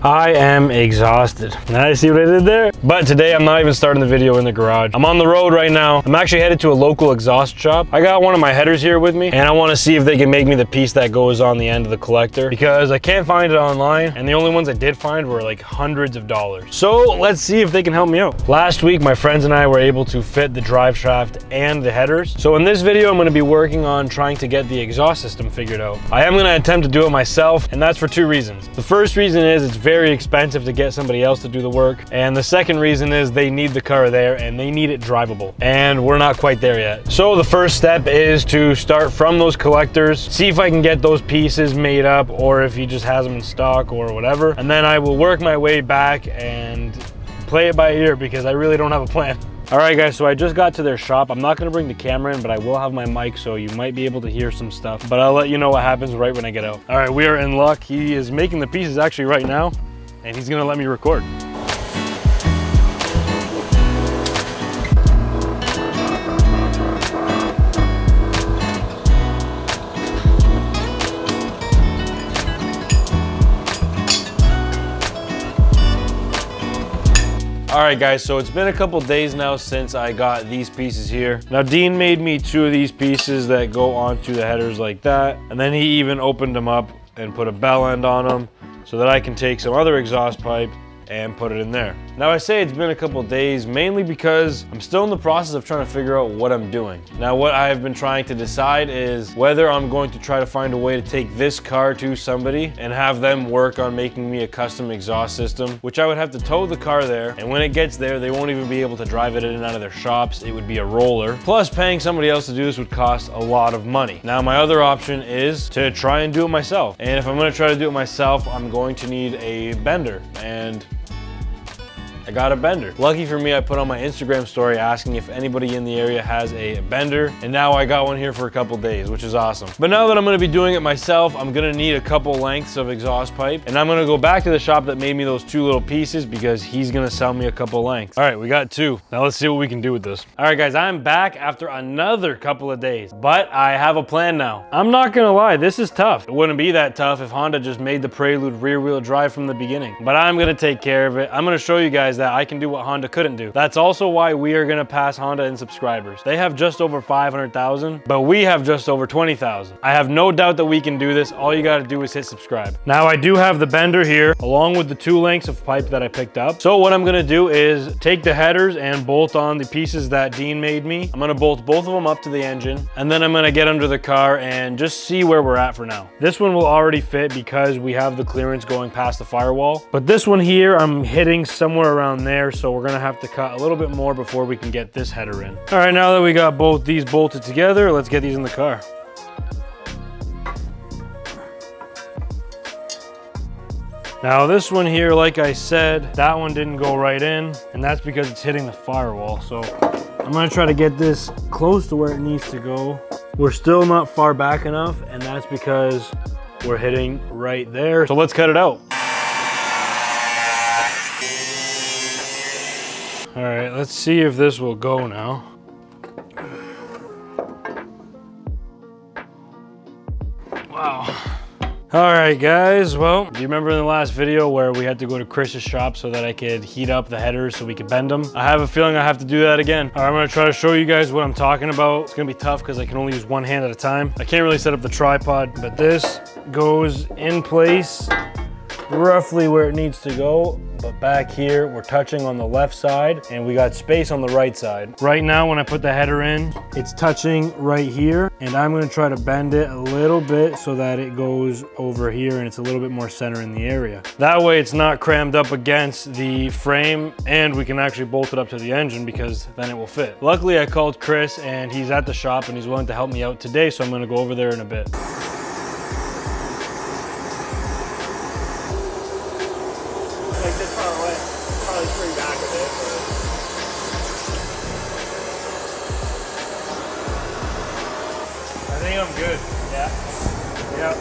I am exhausted. Now, see what I did there? But today I'm not even starting the video in the garage. I'm on the road right now. I'm actually headed to a local exhaust shop. I got one of my headers here with me, and I want to see if they can make me the piece that goes on the end of the collector, because I can't find it online, and the only ones I did find were like hundreds of dollars. So let's see if they can help me out. Last week, my friends and I were able to fit the drive shaft and the headers. So in this video, I'm going to be working on trying to get the exhaust system figured out. I am going to attempt to do it myself, and that's for two reasons. The first reason is it's very expensive to get somebody else to do the work, and the second reason is they need the car there and they need it drivable, and we're not quite there yet. So the first step is to start from those collectors, see if I can get those pieces made up, or if he just has them in stock or whatever, and then I will work my way back and play it by ear because I really don't have a plan. All right guys, so I just got to their shop. I'm not gonna bring the camera in, but I will have my mic, so you might be able to hear some stuff, but I'll let you know what happens right when I get out. All right, we are in luck. He is making the pieces actually right now, and he's gonna let me record. All right guys, so it's been a couple days now since I got these pieces here. Now Dean made me two of these pieces that go onto the headers like that, and then he even opened them up and put a bell end on them so that I can take some other exhaust pipe and put it in there. Now I say it's been a couple days mainly because I'm still in the process of trying to figure out what I'm doing. Now what I have been trying to decide is whether I'm going to try to find a way to take this car to somebody and have them work on making me a custom exhaust system, which I would have to tow the car there, and when it gets there they won't even be able to drive it in and out of their shops. It would be a roller. Plus paying somebody else to do this would cost a lot of money. Now my other option is to try and do it myself, and if I'm going to try to do it myself, I'm going to need a bender, and I got a bender. Lucky for me, I put on my Instagram story asking if anybody in the area has a bender, and now I got one here for a couple days, which is awesome. But now that I'm gonna be doing it myself, I'm gonna need a couple lengths of exhaust pipe, and I'm gonna go back to the shop that made me those two little pieces because he's gonna sell me a couple lengths. All right, we got two. Now let's see what we can do with this. All right guys, I'm back after another couple of days, but I have a plan now. I'm not gonna lie, this is tough. It wouldn't be that tough if Honda just made the Prelude rear wheel drive from the beginning, but I'm gonna take care of it. I'm gonna show you guys that I can do what Honda couldn't do. That's also why we are gonna pass Honda in subscribers. They have just over 500,000, but we have just over 20,000. I have no doubt that we can do this. All you gotta do is hit subscribe. Now I do have the bender here, along with the two lengths of pipe that I picked up. So what I'm gonna do is take the headers and bolt on the pieces that Dean made me. I'm gonna bolt both of them up to the engine, and then I'm gonna get under the car and just see where we're at for now. This one will already fit because we have the clearance going past the firewall, but this one here, I'm hitting somewhere around there, so we're gonna have to cut a little bit more before we can get this header in. All right, now that we got both these bolted together, let's get these in the car. Now this one here, like I said, that one didn't go right in, and that's because it's hitting the firewall. So I'm gonna try to get this close to where it needs to go. We're still not far back enough, and that's because we're hitting right there. So let's cut it out. All right, let's see if this will go now. Wow. All right, guys, well, do you remember in the last video where we had to go to Chris's shop so that I could heat up the headers so we could bend them? I have a feeling I have to do that again. All right, I'm gonna try to show you guys what I'm talking about. It's gonna be tough because I can only use one hand at a time. I can't really set up the tripod, but this goes in place roughly where it needs to go, but back here we're touching on the left side and we got space on the right side. Right now when I put the header in, it's touching right here, and I'm going to try to bend it a little bit so that it goes over here and it's a little bit more center in the area. That way it's not crammed up against the frame, and we can actually bolt it up to the engine because then it will fit. Luckily I called Chris and he's at the shop and he's willing to help me out today, so I'm going to go over there in a bit. I think I'm good. Yeah? Yep.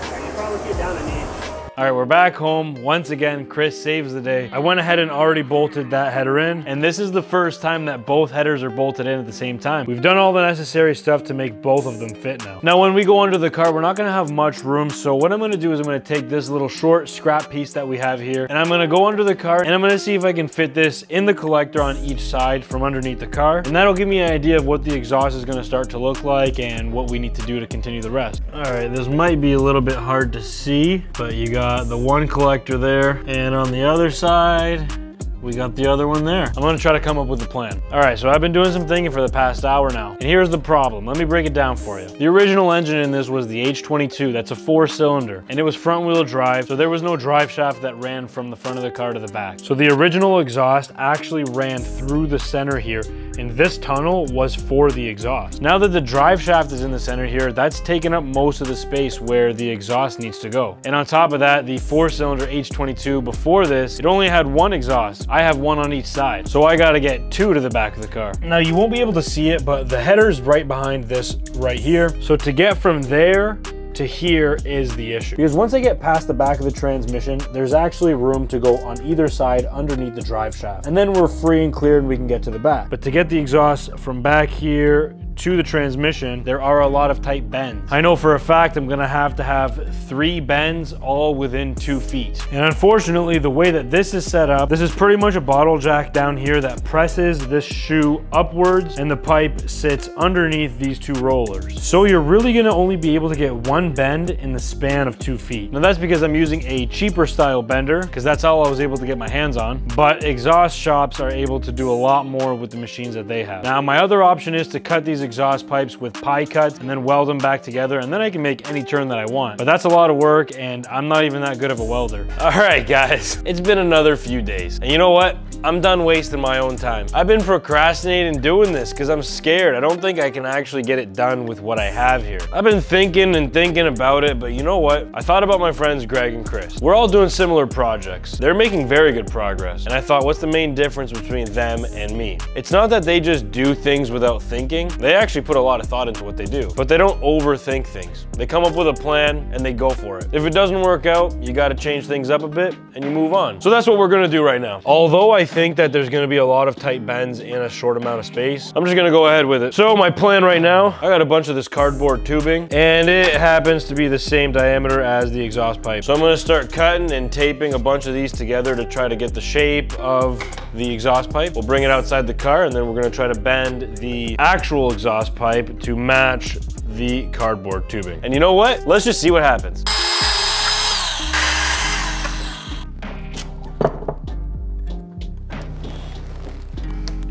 I can probably get down an inch. All right, we're back home. Once again, Chris saves the day. I went ahead and already bolted that header in, and this is the first time that both headers are bolted in at the same time. We've done all the necessary stuff to make both of them fit now. Now, when we go under the car, we're not gonna have much room, so what I'm gonna do is I'm gonna take this little short scrap piece that we have here, and I'm gonna go under the car, and I'm gonna see if I can fit this in the collector on each side from underneath the car, and that'll give me an idea of what the exhaust is gonna start to look like and what we need to do to continue the rest. All right, this might be a little bit hard to see, but you got the one collector there, and on the other side, we got the other one there. I'm gonna try to come up with a plan. All right, so I've been doing some thinking for the past hour now, and here's the problem. Let me break it down for you. The original engine in this was the H22. That's a 4-cylinder, and it was front-wheel drive, so there was no drive shaft that ran from the front of the car to the back. So the original exhaust actually ran through the center here, and this tunnel was for the exhaust. Now that the drive shaft is in the center here, that's taken up most of the space where the exhaust needs to go. And on top of that, the 4-cylinder H22 before this, it only had one exhaust. I have one on each side, so I gotta get two to the back of the car. Now you won't be able to see it, but the header's right behind this right here. So to get from there to here is the issue. Because once I get past the back of the transmission, there's actually room to go on either side underneath the drive shaft. And then we're free and clear and we can get to the back. But to get the exhaust from back here to the transmission, there are a lot of tight bends. I know for a fact I'm gonna have to have 3 bends all within 2 feet. And unfortunately, the way that this is set up, this is pretty much a bottle jack down here that presses this shoe upwards, and the pipe sits underneath these 2 rollers. So you're really gonna only be able to get 1 bend in the span of 2 feet. Now that's because I'm using a cheaper style bender, because that's all I was able to get my hands on, but exhaust shops are able to do a lot more with the machines that they have. Now my other option is to cut these exhaust pipes with pie cuts and then weld them back together, and then I can make any turn that I want. But that's a lot of work, and I'm not even that good of a welder. All right, guys, it's been another few days. And you know what? I'm done wasting my own time. I've been procrastinating doing this because I'm scared. I don't think I can actually get it done with what I have here. I've been thinking and thinking about it, but you know what? I thought about my friends Greg and Chris. We're all doing similar projects. They're making very good progress. And I thought, what's the main difference between them and me? It's not that they just do things without thinking. They actually put a lot of thought into what they do, but they don't overthink things. They come up with a plan and they go for it. If it doesn't work out, you got to change things up a bit and you move on. So that's what we're going to do right now. Although I think that there's going to be a lot of tight bends in a short amount of space, I'm just going to go ahead with it. So my plan right now, I got a bunch of this cardboard tubing, and it happens to be the same diameter as the exhaust pipe. So I'm going to start cutting and taping a bunch of these together to try to get the shape of the exhaust pipe. We'll bring it outside the car, and then we're going to try to bend the actual exhaust pipe to match the cardboard tubing. And you know what? Let's just see what happens.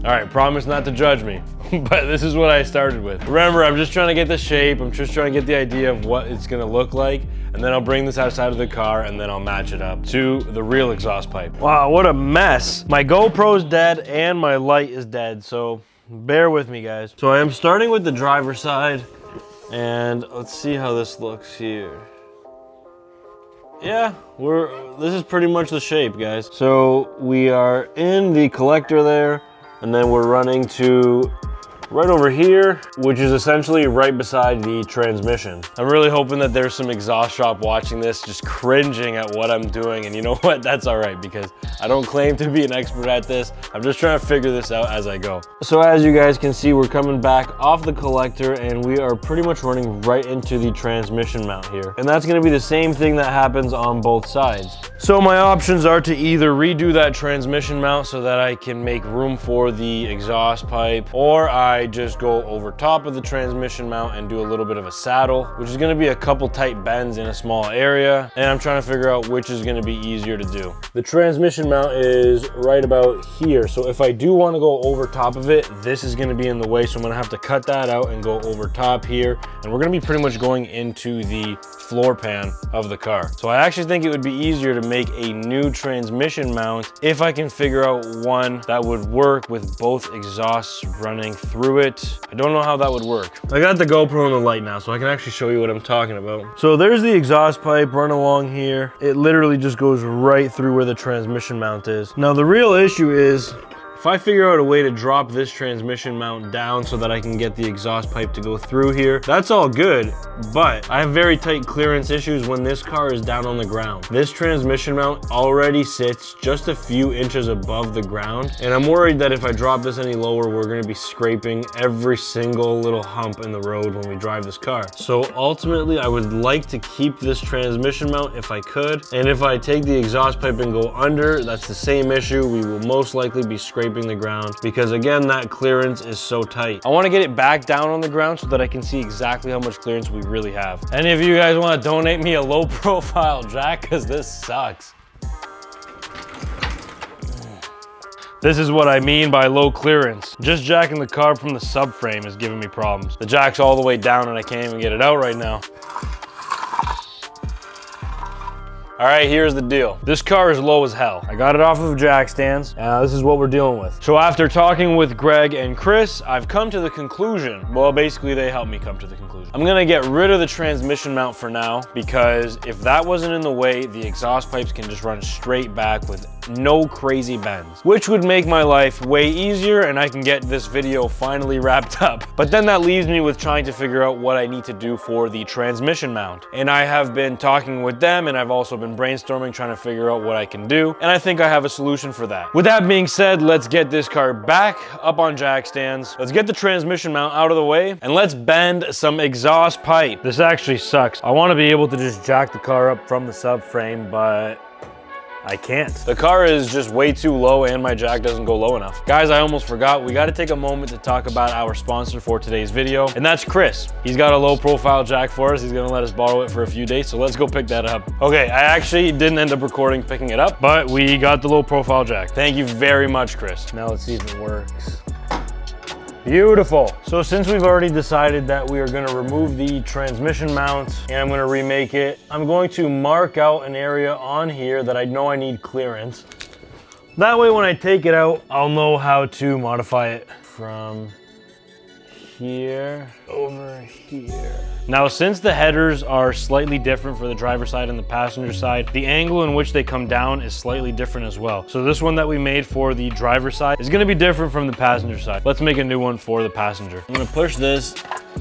All right, promise not to judge me, but this is what I started with. Remember, I'm just trying to get the shape. I'm just trying to get the idea of what it's gonna look like, and then I'll bring this outside of the car and then I'll match it up to the real exhaust pipe. Wow, what a mess. My GoPro's dead and my light is dead, so bear with me, guys. So I am starting with the driver's side, and let's see how this looks here. Yeah, this is pretty much the shape, guys. So we are in the collector there, and then we're running to right over here, which is essentially right beside the transmission. I'm really hoping that there's some exhaust shop watching this, just cringing at what I'm doing. And you know what? That's all right, because I don't claim to be an expert at this. I'm just trying to figure this out as I go. So as you guys can see, we're coming back off the collector and we are pretty much running right into the transmission mount here. And that's gonna be the same thing that happens on both sides. So my options are to either redo that transmission mount so that I can make room for the exhaust pipe, or I just go over top of the transmission mount and do a little bit of a saddle, which is going to be a couple tight bends in a small area, and I'm trying to figure out which is going to be easier to do. The transmission mount is right about here, so if I do want to go over top of it, this is going to be in the way, so I'm going to have to cut that out and go over top here, and we're going to be pretty much going into the floor pan of the car. So I actually think it would be easier to make a new transmission mount if I can figure out one that would work with both exhausts running through it. I don't know how that would work. I got the GoPro and the light now, so I can actually show you what I'm talking about. So there's the exhaust pipe run along here. It literally just goes right through where the transmission mount is. Now the real issue is If I figure out a way to drop this transmission mount down so that I can get the exhaust pipe to go through here, that's all good, but I have very tight clearance issues when this car is down on the ground. This transmission mount already sits just a few inches above the ground, and I'm worried that if I drop this any lower, we're gonna be scraping every single little hump in the road when we drive this car. So ultimately, I would like to keep this transmission mount if I could, and if I take the exhaust pipe and go under, that's the same issue. We will most likely be scraping the ground because again, that clearance is so tight. I wanna get it back down on the ground so that I can see exactly how much clearance we really have. Any of you guys wanna donate me a low profile jack? Cause this sucks. This is what I mean by low clearance. Just jacking the car from the subframe is giving me problems. The jack's all the way down and I can't even get it out right now. All right, here's the deal. This car is low as hell. I got it off of jack stands. This is what we're dealing with. So after talking with Greg and Chris, I've come to the conclusion, well, basically they helped me come to the conclusion. I'm gonna get rid of the transmission mount for now because if that wasn't in the way, the exhaust pipes can just run straight back with no crazy bends, which would make my life way easier and I can get this video finally wrapped up. But then that leaves me with trying to figure out what I need to do for the transmission mount. And I have been talking with them and I've also been brainstorming, trying to figure out what I can do. And I think I have a solution for that. With that being said, let's get this car back up on jack stands. Let's get the transmission mount out of the way and let's bend some exhaust pipe. This actually sucks. I want to be able to just jack the car up from the subframe, but I can't. The car is just way too low and my jack doesn't go low enough. Guys, I almost forgot. We got to take a moment to talk about our sponsor for today's video, and that's Chris. He's got a low profile jack for us. He's gonna let us borrow it for a few days, so let's go pick that up. Okay, I actually didn't end up recording picking it up, but we got the low profile jack. Thank you very much, Chris. Now let's see if it works. Beautiful. So since we've already decided that we are gonna remove the transmission mount and I'm gonna remake it, I'm going to mark out an area on here that I know I need clearance. That way when I take it out, I'll know how to modify it from here over here. Now, since the headers are slightly different for the driver's side and the passenger side, the angle in which they come down is slightly different as well. So this one that we made for the driver's side is gonna be different from the passenger side. Let's make a new one for the passenger. I'm gonna push this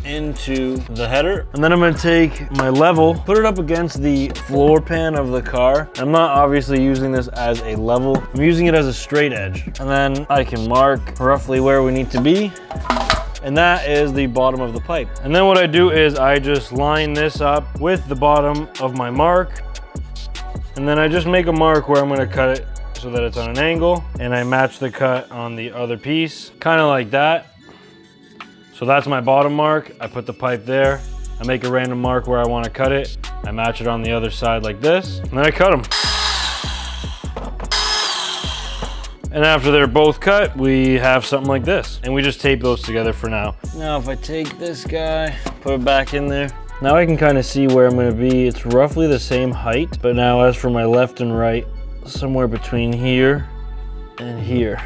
into the header, and then I'm gonna take my level, put it up against the floor pan of the car. I'm not obviously using this as a level, I'm using it as a straight edge. And then I can mark roughly where we need to be. And that is the bottom of the pipe. And then what I do is I just line this up with the bottom of my mark. And then I just make a mark where I'm gonna cut it so that it's on an angle. And I match the cut on the other piece, kind of like that. So that's my bottom mark. I put the pipe there. I make a random mark where I wanna cut it. I match it on the other side like this. And then I cut them. And after they're both cut, we have something like this. And we just tape those together for now. Now, if I take this guy, put it back in there. Now I can kind of see where I'm gonna be. It's roughly the same height. But now as for my left and right, somewhere between here and here.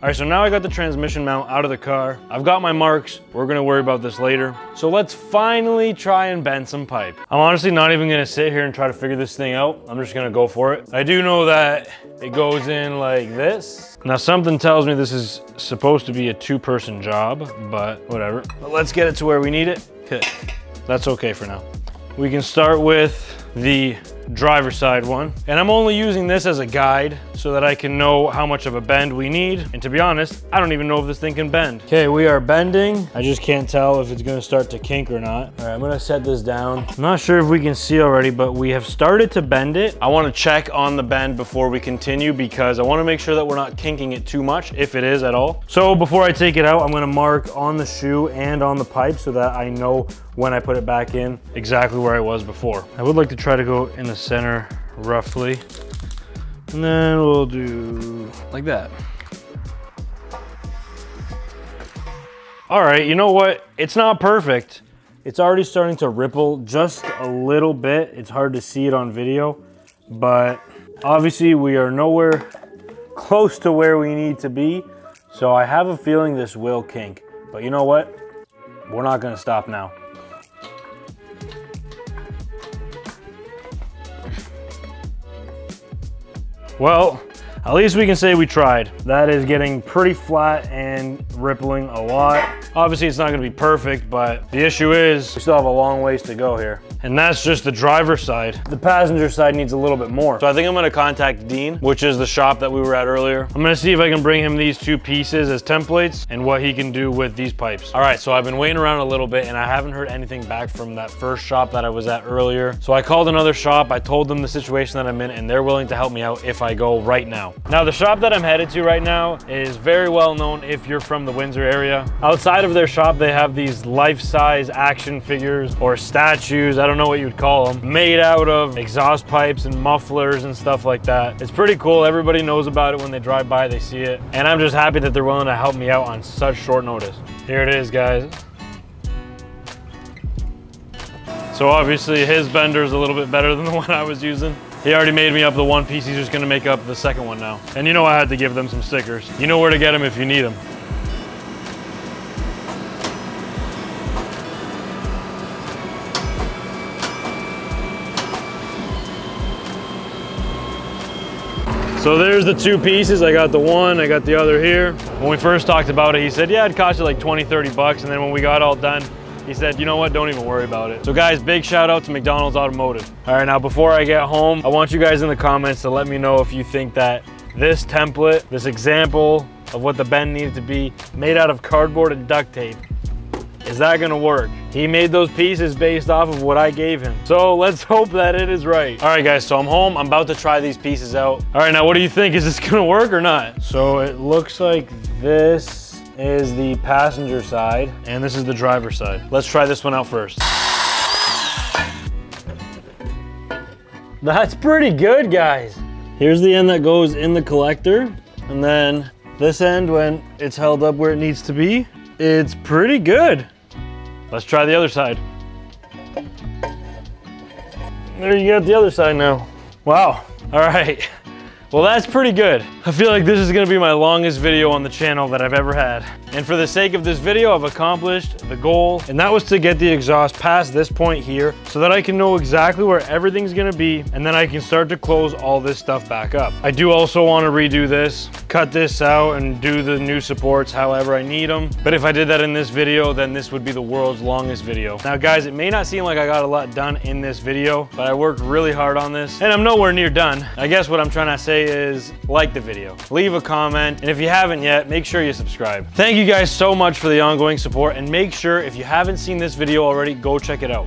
All right, so now I got the transmission mount out of the car. I've got my marks. We're gonna worry about this later. So let's finally try and bend some pipe. I'm honestly not even gonna sit here and try to figure this thing out. I'm just gonna go for it. I do know that it goes in like this. Now something tells me this is supposed to be a two-person job, but whatever. But let's get it to where we need it. Okay, that's okay for now. We can start with the driver's side one. And I'm only using this as a guide so that I can know how much of a bend we need. And to be honest, I don't even know if this thing can bend. Okay, we are bending. I just can't tell if it's gonna start to kink or not. All right, I'm gonna set this down. I'm not sure if we can see already, but we have started to bend it. I wanna check on the bend before we continue because I wanna make sure that we're not kinking it too much, if it is at all. So before I take it out, I'm gonna mark on the shoe and on the pipe so that I know when I put it back in exactly where I was before. I would like to try to go in the center roughly. And then we'll do like that. All right, you know what? It's not perfect. It's already starting to ripple just a little bit. It's hard to see it on video, but obviously we are nowhere close to where we need to be. So I have a feeling this will kink, but you know what? We're not gonna stop now. Well, at least we can say we tried. That is getting pretty flat and rippling a lot. Obviously it's not gonna be perfect, but the issue is we still have a long ways to go here. And that's just the driver's side. The passenger side needs a little bit more. So I think I'm gonna contact Dean, which is the shop that we were at earlier. I'm gonna see if I can bring him these 2 pieces as templates and what he can do with these pipes. All right, so I've been waiting around a little bit and I haven't heard anything back from that first shop that I was at earlier. So I called another shop, I told them the situation that I'm in, and they're willing to help me out if I go right now. Now the shop that I'm headed to right now is very well known if you're from the Windsor area. Outside of their shop, they have these life-size action figures or statues, I don't know what you'd call them, made out of exhaust pipes and mufflers and stuff like that. It's pretty cool. Everybody knows about it when they drive by, they see it. And I'm just happy that they're willing to help me out on such short notice. Here it is, guys. So obviously his bender is a little bit better than the one I was using. He already made me up the one piece. He's just gonna make up the second one now. And you know I had to give them some stickers. You know where to get them if you need them. So there's the 2 pieces. I got the one, I got the other here. When we first talked about it, he said, yeah, it cost you like 20, 30 bucks. And then when we got all done, he said, you know what, don't even worry about it. So guys, big shout out to McDonald's Automotive. All right, now before I get home, I want you guys in the comments to let me know if you think that this template, this example of what the bend needed to be, made out of cardboard and duct tape, is that gonna work? He made those pieces based off of what I gave him. So let's hope that it is right. All right guys, so I'm home. I'm about to try these pieces out. All right, now what do you think? Is this gonna work or not? So it looks like this is the passenger side and this is the driver's side. Let's try this one out first. That's pretty good, guys. Here's the end that goes in the collector. And then this end, when it's held up where it needs to be, it's pretty good. Let's try the other side. There you got the other side now. Wow, all right. Well, that's pretty good. I feel like this is gonna be my longest video on the channel that I've ever had. And for the sake of this video, I've accomplished the goal, and that was to get the exhaust past this point here so that I can know exactly where everything's gonna be, and then I can start to close all this stuff back up. I do also wanna redo this, cut this out, and do the new supports however I need them. But if I did that in this video, then this would be the world's longest video. Now guys, it may not seem like I got a lot done in this video, but I worked really hard on this, and I'm nowhere near done. I guess what I'm trying to say is like the video, leave a comment, and if you haven't yet, make sure you subscribe. Thank you guys so much for the ongoing support, and make sure if you haven't seen this video already, go check it out.